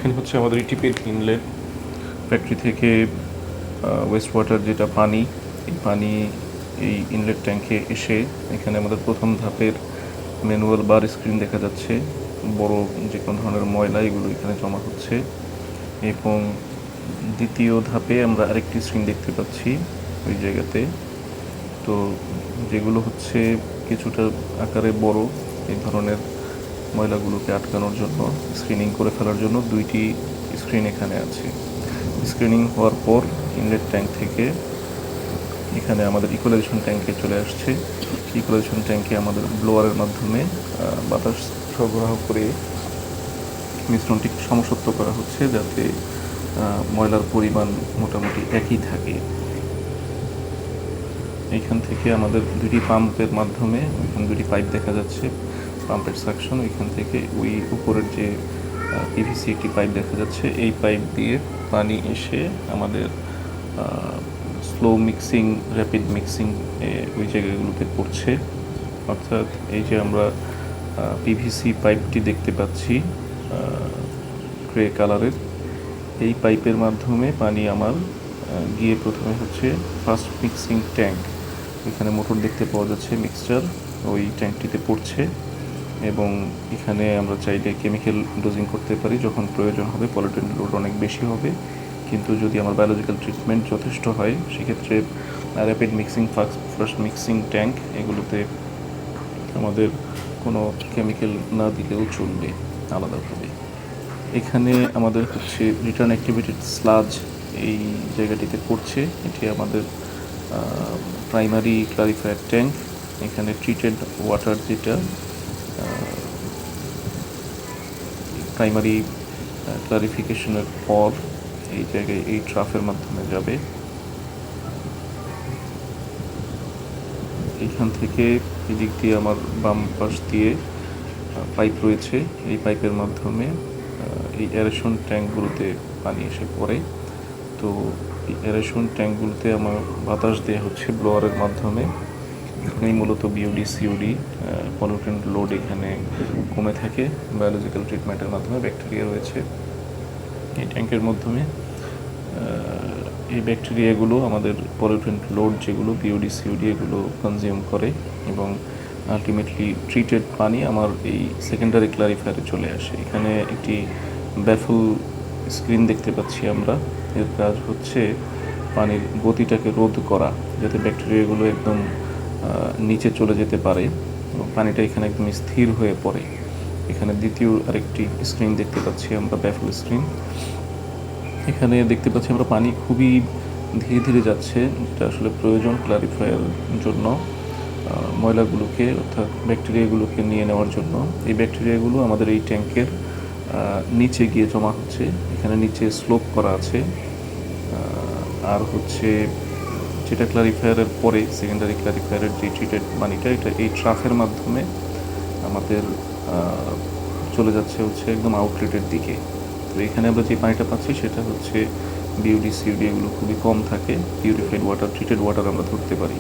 এখানে হচ্ছে আমাদের ইটিপির ইনলেট। ফ্যাক্টরি থেকে ওয়েস্ট ওয়াটার যেটা পানি, এই পানি এই ইনলেট ট্যাঙ্কে এসে এখানে আমাদের প্রথম ধাপের ম্যানুয়াল বার স্ক্রিন দেখা যাচ্ছে। বড় যে কোনো ধরনের ময়লা এগুলো এখানে জমা হচ্ছে। এবং দ্বিতীয় ধাপে আমরা আরেকটি স্ক্রিন দেখতে পাচ্ছি ওই জায়গাতে। তো যেগুলো হচ্ছে কিছুটা আকারে বড়, এই ধরনের ময়লাগুলোকে আটকানোর জন্য, স্ক্রিনিং করে ফেলার জন্য দুইটি স্ক্রিন এখানে আছে। স্ক্রিনিং হওয়ার পর ইনলেট ট্যাঙ্ক থেকে এখানে আমাদের ইকুয়ালাইজেশন ট্যাঙ্কে চলে আসছে। ইকুয়ালাইজেশন ট্যাঙ্কে আমাদের ব্লোয়ারের মাধ্যমে বাতাস সরবরাহ করে মিশ্রণটি সমসত্ব করা হচ্ছে, যাতে ময়লার পরিমাণ মোটামুটি একই থাকে। এইখান থেকে আমাদের দুটি পাম্পের মাধ্যমে, ওইখানে দুটি পাইপ দেখা যাচ্ছে, পাম্পের সাকশন, ওইখান থেকে ওই উপরের যে পিভিসি একটি পাইপ দেখা যাচ্ছে, এই পাইপ দিয়ে পানি এসে আমাদের স্লো মিক্সিং, র্যাপিড মিক্সিং ওই জায়গাগুলোতে পড়ছে। অর্থাৎ এই যে আমরা পিভিসি পাইপটি দেখতে পাচ্ছি গ্রে কালারের, এই পাইপের মাধ্যমে পানি আমার গিয়ে প্রথমে হচ্ছে ফার্স্ট মিক্সিং ট্যাঙ্ক, এখানে মোটর দেখতে পাওয়া যাচ্ছে, মিক্সচার ওই ট্যাঙ্কটিতে পড়ছে। এবং এখানে আমরা চাইলে কেমিক্যাল ডোজিং করতে পারি যখন প্রয়োজন হবে, পলিউটেন্ট লোড অনেক বেশি হবে। কিন্তু যদি আমার বায়োলজিক্যাল ট্রিটমেন্ট যথেষ্ট হয়, সেক্ষেত্রে rapid mixing, first mixing tank, এগুলোতে আমাদের কোনো কেমিক্যাল না দিলেও চলবে আলাদাভাবে। এখানে আমাদের হচ্ছে রিটার্ন অ্যাক্টিভেটেড স্লাজ এই জায়গাটিতে পড়ছে। এটি আমাদের প্রাইমারি ক্লারিফায়ার ট্যাঙ্ক। এখানে ট্রিটেড ওয়াটার, যেটা প্রাইমারি ক্লারিফিকেশনের পর এই জায়গায় এই ট্রাফের মাধ্যমে যাবে। এইখান থেকে এদিক দিয়ে আমার বাম পাশ দিয়ে পাইপ রয়েছে, এই পাইপের মাধ্যমে এই অ্যারেশন ট্যাঙ্কগুলোতে পানি এসে পড়ে। তো এই অ্যারেশন ট্যাঙ্কগুলোতে আমার বাতাস দেওয়া হচ্ছে ব্লোয়ারের মাধ্যমে। এখানেই মূলত বিওডি, সিওডি, পলিউটেন্ট লোড এখানে কমে থাকে। বায়োলজিক্যাল ট্রিটমেন্টের মাধ্যমে ব্যাকটেরিয়া রয়েছে এই ট্যাঙ্কের মাধ্যমে। এই ব্যাকটেরিয়াগুলো আমাদের পলিউটেন্ট লোড যেগুলো বিওডি, সিওডি, এগুলো কনজিউম করে এবং আলটিমেটলি ট্রিটেড পানি আমার এই সেকেন্ডারি ক্লারিফায়ারে চলে আসে। এখানে একটি ব্যাফল স্ক্রিন দেখতে পাচ্ছি আমরা। এর কাজ হচ্ছে পানির গতিটাকে রোধ করা, যাতে ব্যাকটেরিয়াগুলো একদম নিচে চলে যেতে পারে এবং পানিটা এখানে একদম স্থির হয়ে পড়ে। এখানে দ্বিতীয় আরেকটি স্ক্রিন দেখতে পাচ্ছি আমরা, ব্যাফল স্ক্রিন। এখানে দেখতে পাচ্ছি আমরা পানি খুবই ধীরে ধীরে যাচ্ছে, যেটা আসলে প্রয়োজন ক্লারিফায়ার জন্য, ময়লাগুলোকে অর্থাৎ ব্যাকটেরিয়াগুলোকে নিয়ে নেওয়ার জন্য। এই ব্যাকটেরিয়াগুলো আমাদের এই ট্যাঙ্কের নিচে গিয়ে জমা হচ্ছে। এখানে নিচে স্লোপ করা আছে। আর হচ্ছে যেটা ক্লারিফায়ারের পরে সেকেন্ডারি ক্লারিফায়ারের যে ট্রিটেড পানিটা, এটা এই ট্রাফের মাধ্যমে আমাদের চলে যাচ্ছে হচ্ছে একদম আউটলেটের দিকে। তো এখানে আমরা যে পানিটা পাচ্ছি সেটা হচ্ছে বিওডি, সিওডি এগুলো খুবই কম থাকে, পিউরিফাইড ওয়াটার, ট্রিটেড ওয়াটার আমরা ধরতে পারি।